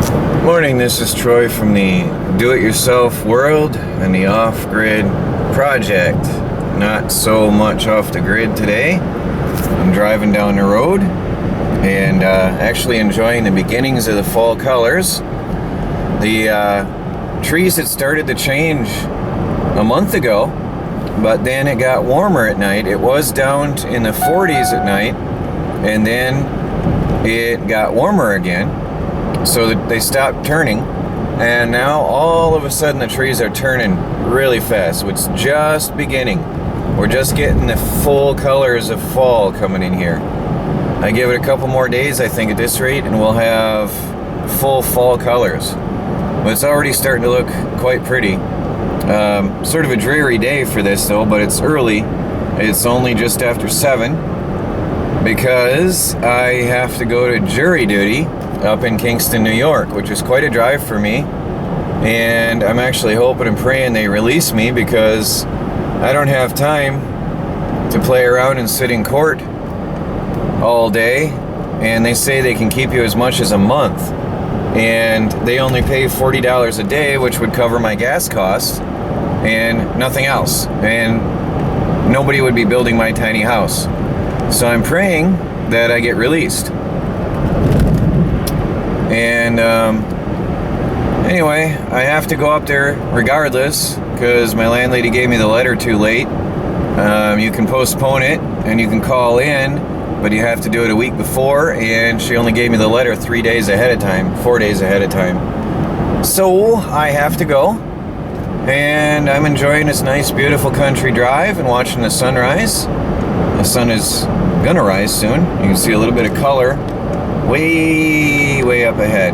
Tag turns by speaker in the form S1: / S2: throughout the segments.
S1: Morning, this is Troy from the do-it-yourself world and the off-grid project. Not so much off the grid today. I'm driving down the road and actually enjoying the beginnings of the fall colors. The trees had started to change a month ago, but then it got warmer at night. It was down in the 40s at night, and then it got warmer again. So they stopped turning, and now all of a sudden the trees are turning really fast. It's just beginning. We're just getting the full colors of fall coming in here. I give it a couple more days, I think, at this rate, and we'll have full fall colors. But it's already starting to look quite pretty. Sort of a dreary day for this though, but it's early. It's only just after 7 because I have to go to jury duty up in Kingston, New York, which is quite a drive for me. And I'm actually hoping and praying they release me because I don't have time to play around and sit in court all day. And they say they can keep you as much as a month. And they only pay $40 a day, which would cover my gas costs and nothing else. And nobody would be building my tiny house. So I'm praying that I get released. And anyway, I have to go up there regardless because my landlady gave me the letter too late. You can postpone it and you can call in, but you have to do it a week before, and she only gave me the letter 3 days ahead of time, 4 days ahead of time. So I have to go, and I'm enjoying this nice beautiful country drive and watching the sunrise. The sun is gonna rise soon. You can see a little bit of color way up ahead.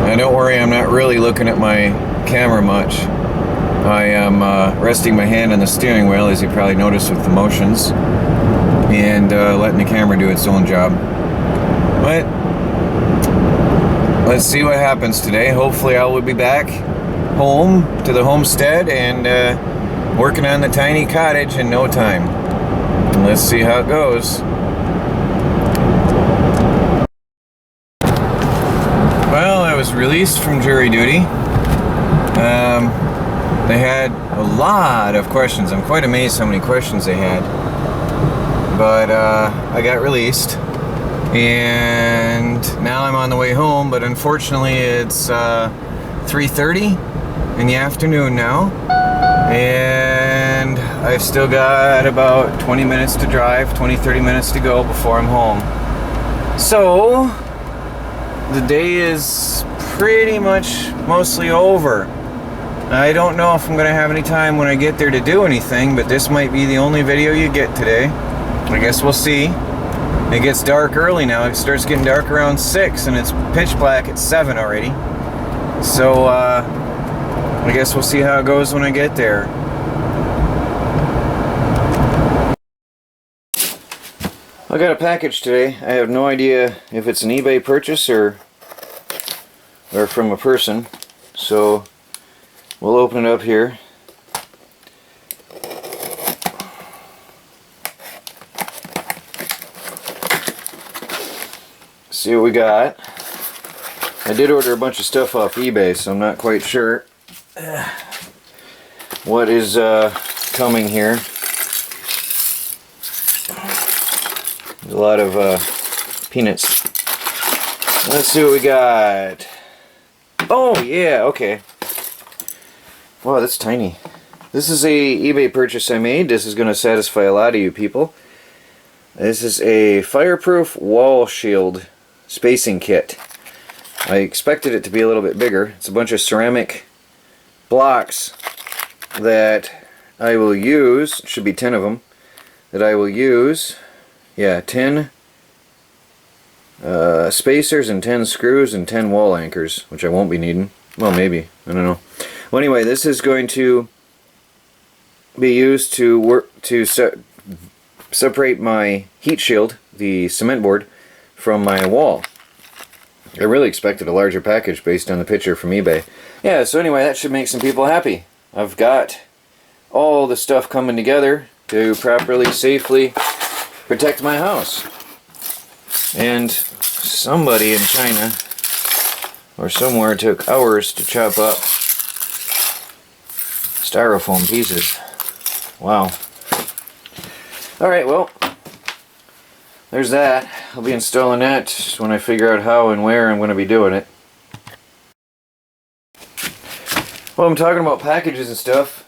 S1: Now don't worry, I'm not really looking at my camera much. I am resting my hand on the steering wheel, as you probably noticed with the motions, and letting the camera do its own job. But let's see what happens today. Hopefully I will be back home to the homestead and working on the tiny cottage in no time. Let's see how it goes. Well, I was released from jury duty. They had a lot of questions. I'm quite amazed how many questions they had. But I got released, and now I'm on the way home, but unfortunately it's 3:30 in the afternoon now, and I've still got about 20 minutes to drive, 20-30 minutes to go before I'm home. So the day is pretty much mostly over. I don't know if I'm going to have any time when I get there to do anything, but this might be the only video you get today. I guess we'll see. It gets dark early now. It starts getting dark around 6, and it's pitch black at 7 already. So I guess we'll see how it goes when I get there. I got a package today. I have no idea if it's an eBay purchase or from a person. So we'll open it up here. See what we got. I did order a bunch of stuff off eBay, so I'm not quite sure what is coming here. There's a lot of peanuts. Let's see what we got. Oh yeah, okay. Wow, that's tiny. This is a eBay purchase I made. This is going to satisfy a lot of you people. This is a fireproof wall shield spacing kit. I expected it to be a little bit bigger. It's a bunch of ceramic blocks that I will use. It should be 10 of them that I will use. Yeah, 10 spacers and 10 screws and 10 wall anchors, which I won't be needing. Well, maybe. I don't know. Well, anyway, this is going to be used to separate my heat shield, the cement board, from my wall. I really expected a larger package based on the picture from eBay. Yeah, so anyway, that should make some people happy. I've got all the stuff coming together to properly, safely protect my house. And somebody in China or somewhere it took hours to chop up styrofoam pieces. Wow. Alright, well, there's that. I'll be installing that just when I figure out how and where I'm going to be doing it. Well, I'm talking about packages and stuff.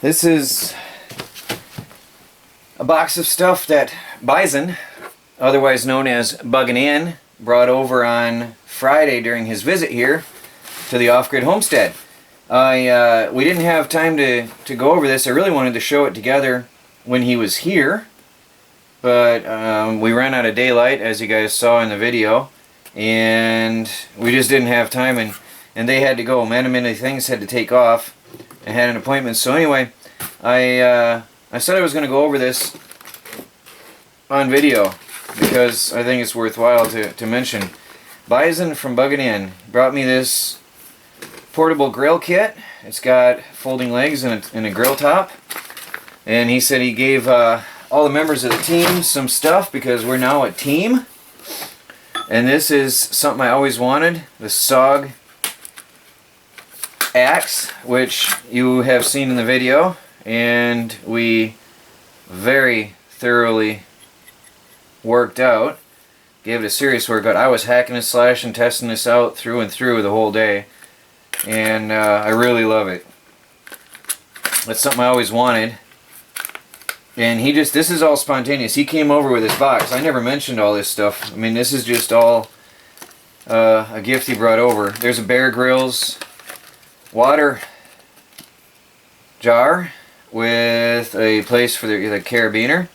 S1: This is a box of stuff that Bison, otherwise known as Buggingin, brought over on Friday during his visit here to the off-grid homestead. We didn't have time to go over this. I really wanted to show it together when he was here, but we ran out of daylight, as you guys saw in the video, and we just didn't have time, and they had to go. Many things had to take off. I had an appointment. So anyway, I said I was going to go over this on video because I think it's worthwhile to mention. Bison from Buggingin brought me this portable grill kit. It's got folding legs and a grill top. And he said he gave all the members of the team some stuff because we're now a team. And this is something I always wanted, the SOG axe, which you have seen in the video, and we very thoroughly worked out. Gave it a serious workout. I was hacking and slashing, testing this out through and through the whole day, and I really love it. That's something I always wanted. And this is all spontaneous. He came over with his box. I never mentioned all this stuff. I mean, this is just all a gift he brought over. There's a Bear Grylls water jar with a place for the carabiner,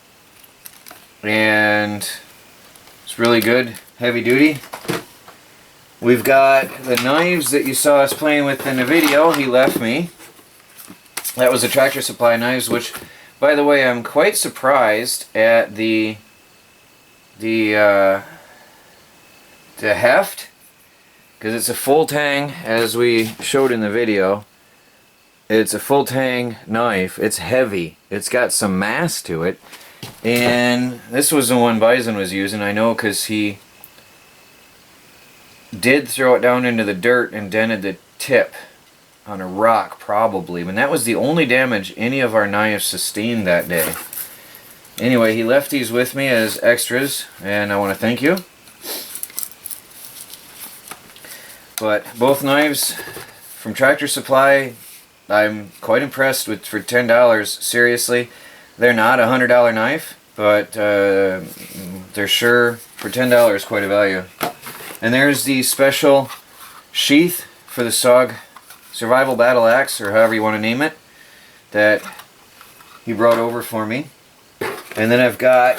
S1: and it's really good, heavy duty. We've got the knives that you saw us playing with in the video. He left me. That was the Tractor Supply knives, which, by the way, I'm quite surprised at the heft, because it's a full tang, as we showed in the video. It's a full tang knife. It's heavy. It's got some mass to it. And this was the one Bison was using, I know, because he did throw it down into the dirt and dented the tip on a rock, probably. And that was the only damage any of our knives sustained that day. Anyway, he left these with me as extras, and I want to thank you. But both knives from Tractor Supply, I'm quite impressed with for $10. Seriously, they're not a $100 knife, but they're sure for $10 quite a value. And there's the special sheath for the SOG Survival Battle Axe, or however you want to name it, that he brought over for me. And then I've got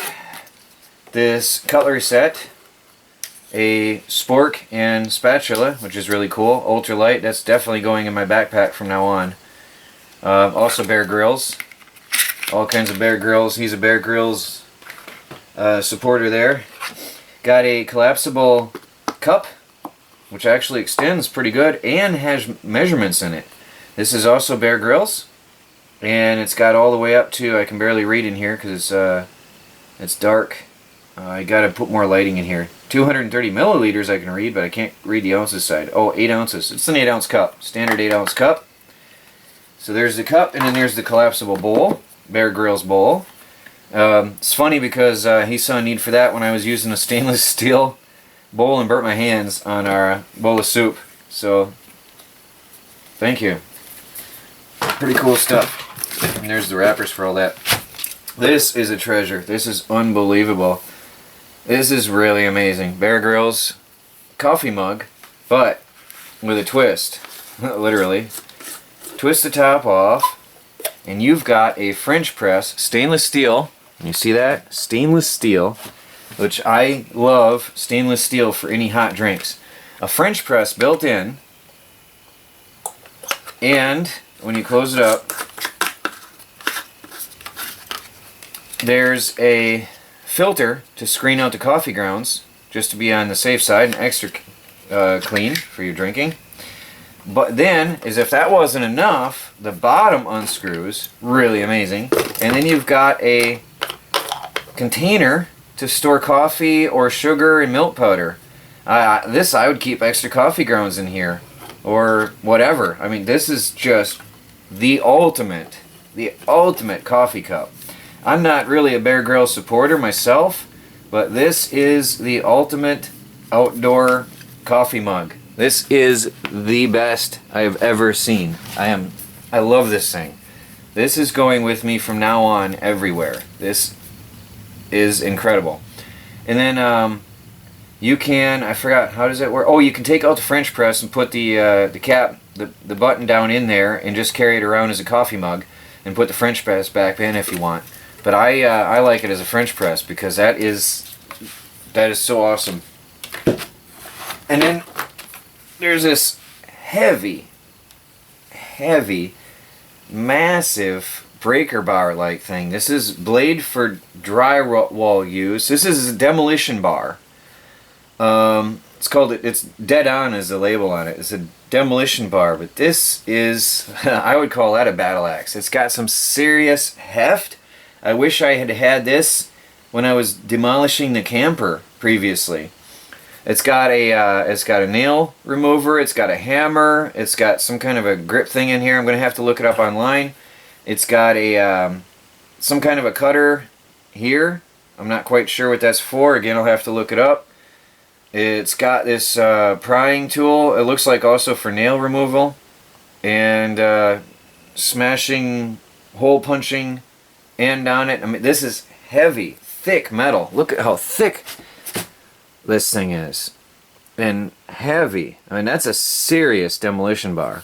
S1: this cutlery set, a spork and spatula, which is really cool, ultralight. That's definitely going in my backpack from now on. Also Bear Grylls, all kinds of Bear Grylls. He's a Bear Grylls supporter there. Got a collapsible cup, which actually extends pretty good and has measurements in it. This is also Bear Grylls, and it's got all the way up to, I can barely read in here because it's dark. I gotta put more lighting in here. 230 milliliters I can read, but I can't read the ounces side. Oh, 8 ounces. It's an 8 ounce cup, standard 8 ounce cup. So there's the cup, and then there's the collapsible bowl, Bear Grylls bowl. It's funny because he saw a need for that when I was using a stainless steel bowl and burnt my hands on our bowl of soup. So, thank you. Pretty cool stuff. And there's the wrappers for all that. This is a treasure. This is unbelievable. This is really amazing. Bear Grylls coffee mug, but with a twist. Literally. Twist the top off, and you've got a French press, stainless steel. You see that? Stainless steel, which I love stainless steel for any hot drinks. A French press built in, and when you close it up, there's a filter to screen out the coffee grounds, just to be on the safe side and extra clean for your drinking. But then, as if that wasn't enough, the bottom unscrews, really amazing, and then you've got a container to store coffee or sugar and milk powder. This, I would keep extra coffee grounds in here, or whatever. I mean, this is just the ultimate coffee cup. I'm not really a Bear Grylls supporter myself, but this is the ultimate outdoor coffee mug. This is the best I've ever seen. I love this thing. This is going with me from now on everywhere. This is incredible. And then you can, I forgot, how does it work? Oh, you can take out the French press and put the cap, the button down in there, and just carry it around as a coffee mug, and put the French press back in if you want. But I like it as a French press because that is so awesome. And then there's this heavy, massive breaker bar like thing. This is blade for drywall use. This is a demolition bar. It's Dead On is the label on it. It's a demolition bar, but this is, I would call that a battle axe. It's got some serious heft. I wish I had had this when I was demolishing the camper previously. It's got a nail remover. It's got a hammer. It's got some kind of a grip thing in here. I'm gonna have to look it up online. It's got a some kind of a cutter here. I'm not quite sure what that's for. Again, I'll have to look it up. It's got this prying tool. It looks like also for nail removal and smashing, hole punching end on it. I mean, this is heavy, thick metal. Look at how thick this thing is. And heavy. I mean, that's a serious demolition bar.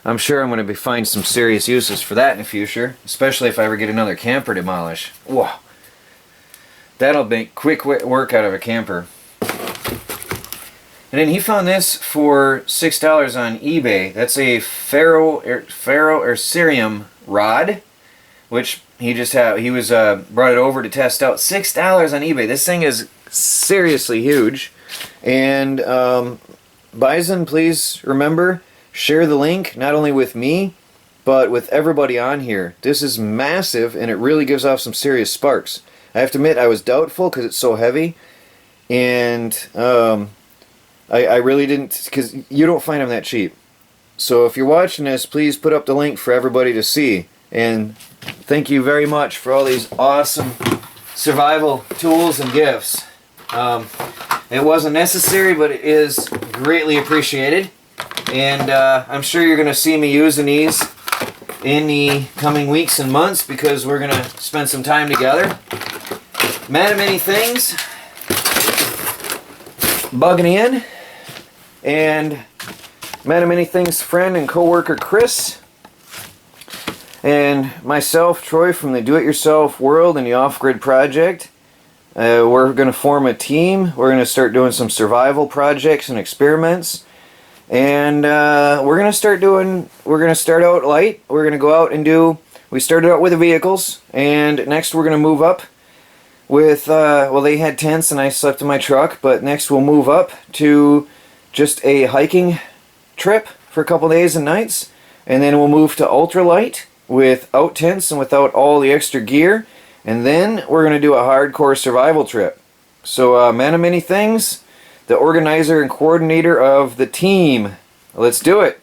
S1: I'm sure I'm going to find some serious uses for that in the future, especially if I ever get another camper demolished. Whoa. That'll make quick work out of a camper. And then he found this for $6 on eBay. That's a ferro-cerium rod, which he brought it over to test out. $6 on eBay. This thing is seriously huge. And Bison, please remember, share the link not only with me, but with everybody on here. This is massive, and it really gives off some serious sparks. I have to admit, I was doubtful because it's so heavy, and I really didn't, because you don't find them that cheap. So if you're watching this, please put up the link for everybody to see. And thank you very much for all these awesome survival tools and gifts. It wasn't necessary, but it is greatly appreciated. And I'm sure you're going to see me using these in the coming weeks and months because we're going to spend some time together. Man of many things, Buggingin, and Man of Many Things friend and co-worker Chris, and myself, Troy, from the Do-It-Yourself World and the Off-Grid Project. We're going to form a team. We're going to start doing some survival projects and experiments. And we're going to start out light. We're going to go out and we started out with the vehicles, and next we're going to move up with, well, they had tents and I slept in my truck, but next we'll move up to just a hiking trip for a couple days and nights, and then we'll move to ultralight without tents and without all the extra gear, and then we're going to do a hardcore survival trip. So, Man of Many Things, the organizer and coordinator of the team. Let's do it.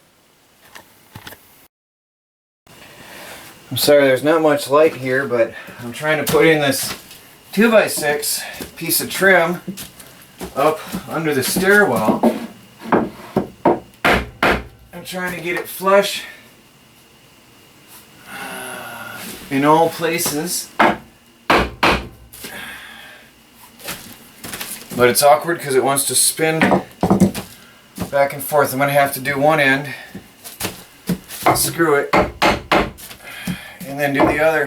S1: I'm sorry there's not much light here, but I'm trying to put in this 2x6 piece of trim up under the stairwell. I'm trying to get it flush in all places. But it's awkward because it wants to spin back and forth. I'm going to have to do one end, screw it, and then do the other.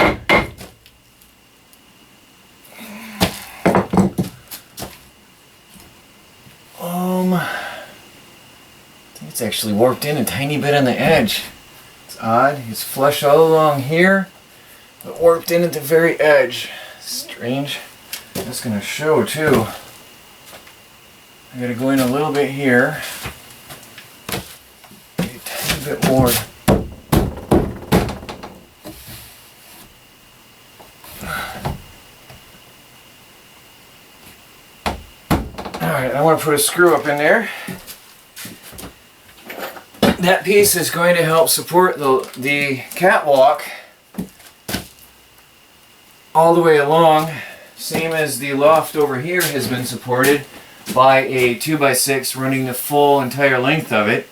S1: I think it's actually warped in a tiny bit on the edge. It's odd. It's flush all along here, but warped in at the very edge. Strange. That's going to show too. I gotta go in a little bit here. A tiny bit more. Alright, I want to put a screw up in there. That piece is going to help support the catwalk all the way along, same as the loft over here has been supported by a 2x6 running the full entire length of it.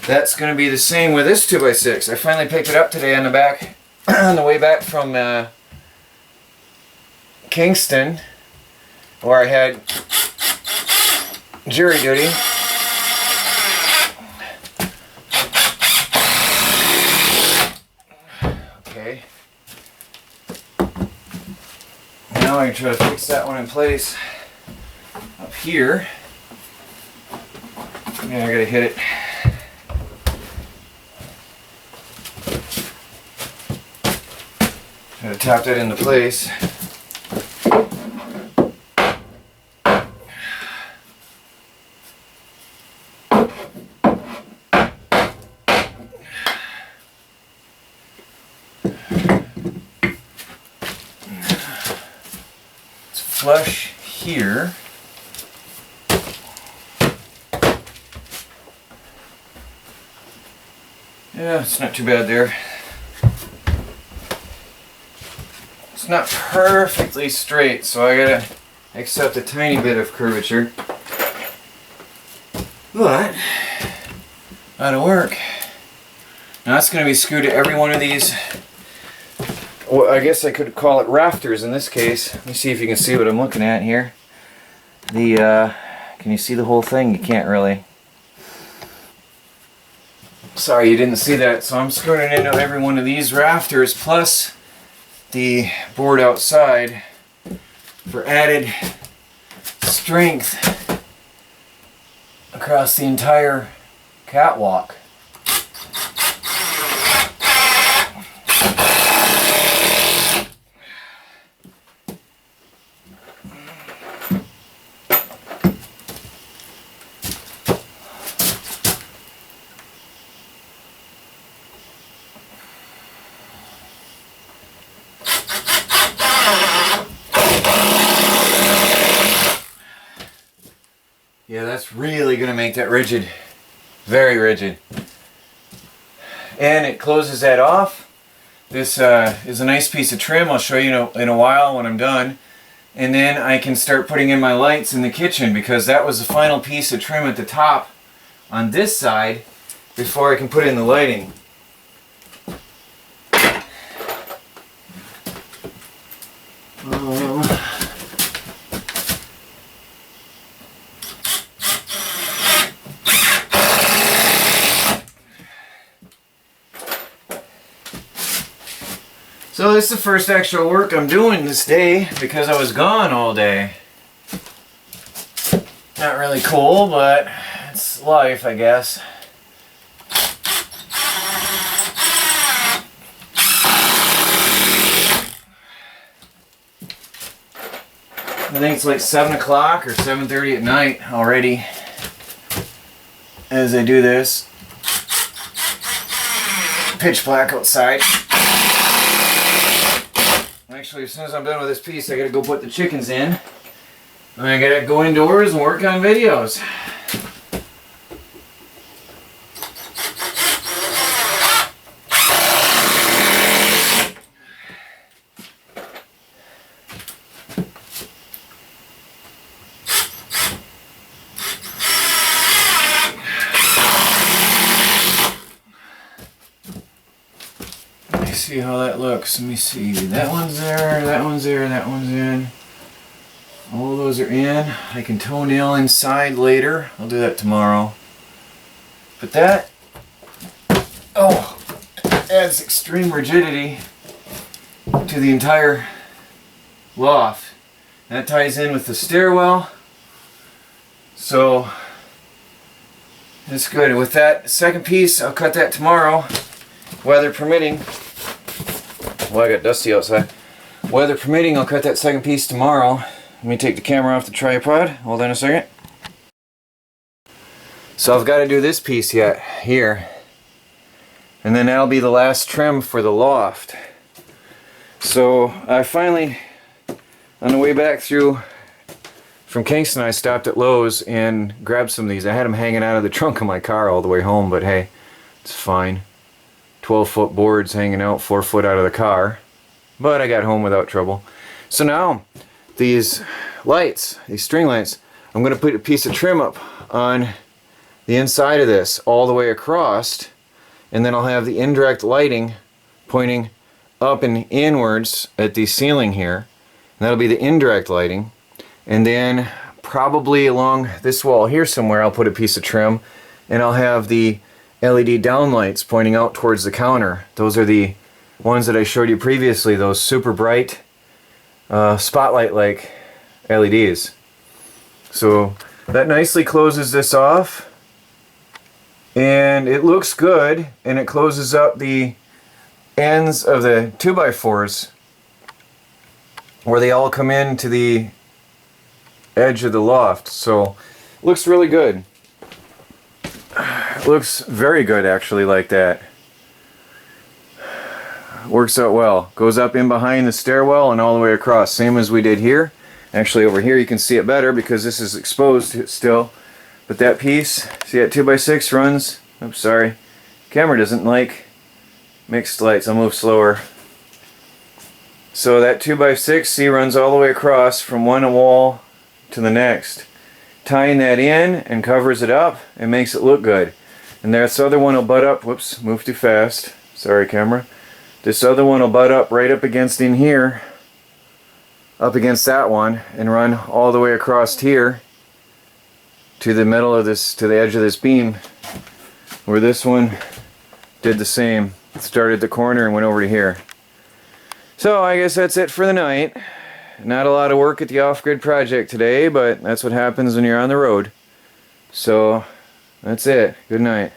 S1: That's going to be the same with this 2x6. I finally picked it up today on the back, on the way back from Kingston, where I had jury duty. Okay. Now I can try to fix that one in place up here. Yeah, I gotta hit it. Try to tap that into place. It's flush here. Yeah, it's not too bad there. It's not perfectly straight, so I gotta accept a tiny bit of curvature. But that'll work. Now that's gonna be screwed to every one of these. Well, I guess I could call it rafters in this case. Let me see if you can see what I'm looking at here. Can you see the whole thing? You can't really. Sorry you didn't see that. So I'm screwing it into every one of these rafters plus the board outside for added strength across the entire catwalk. Yeah, that's really going to make that rigid. Very rigid. And it closes that off. This is a nice piece of trim. I'll show you in a while when I'm done. And then I can start putting in my lights in the kitchen, because that was the final piece of trim at the top on this side before I can put in the lighting. So this is the first extra work I'm doing this day because I was gone all day. Not really cool, but it's life, I guess. I think it's like 7 o'clock or 7:30 at night already as I do this. Pitch black outside. Actually, as soon as I'm done with this piece, I gotta go put the chickens in. And I gotta go indoors and work on videos. See how that looks. Let me see. That one's there, that one's there, that one's in. All those are in. I can toenail inside later. I'll do that tomorrow. But that, adds extreme rigidity to the entire loft. That ties in with the stairwell. So that's good. With that second piece, I'll cut that tomorrow, weather permitting. Well, I got dusty outside. Weather permitting, I'll cut that second piece tomorrow. Let me take the camera off the tripod. Hold on a second. So I've got to do this piece yet, here. And then that'll be the last trim for the loft. So I finally, on the way back through from Kingston, I stopped at Lowe's and grabbed some of these. I had them hanging out of the trunk of my car all the way home, but hey, it's fine. 12-foot boards hanging out 4 foot out of the car, but I got home without trouble. So now these lights, these string lights, I'm going to put a piece of trim up on the inside of this all the way across, and then I'll have the indirect lighting pointing up and inwards at the ceiling here, and that'll be the indirect lighting. And then probably along this wall here somewhere I'll put a piece of trim, and I'll have the LED downlights pointing out towards the counter. Those are the ones that I showed you previously, those super bright spotlight like LEDs. So that nicely closes this off, and it looks good, and it closes up the ends of the 2x4s where they all come into the edge of the loft. So it looks really good. It looks very good actually like that. Works out well. Goes up in behind the stairwell and all the way across, same as we did here. Actually over here you can see it better because this is exposed still. But that piece, see that 2x6 runs, oops sorry, camera doesn't like mixed lights, I'll move slower. So that 2x6, see, runs all the way across from one wall to the next. Tying that in and covers it up and makes it look good. And this other one will butt up, whoops, move too fast, sorry camera. This other one will butt up right up against in here, up against that one, and run all the way across here to the middle of this, to the edge of this beam, where this one did the same. It started at the corner and went over to here. So I guess that's it for the night. Not a lot of work at the off-grid project today, but that's what happens when you're on the road. So that's it. Good night.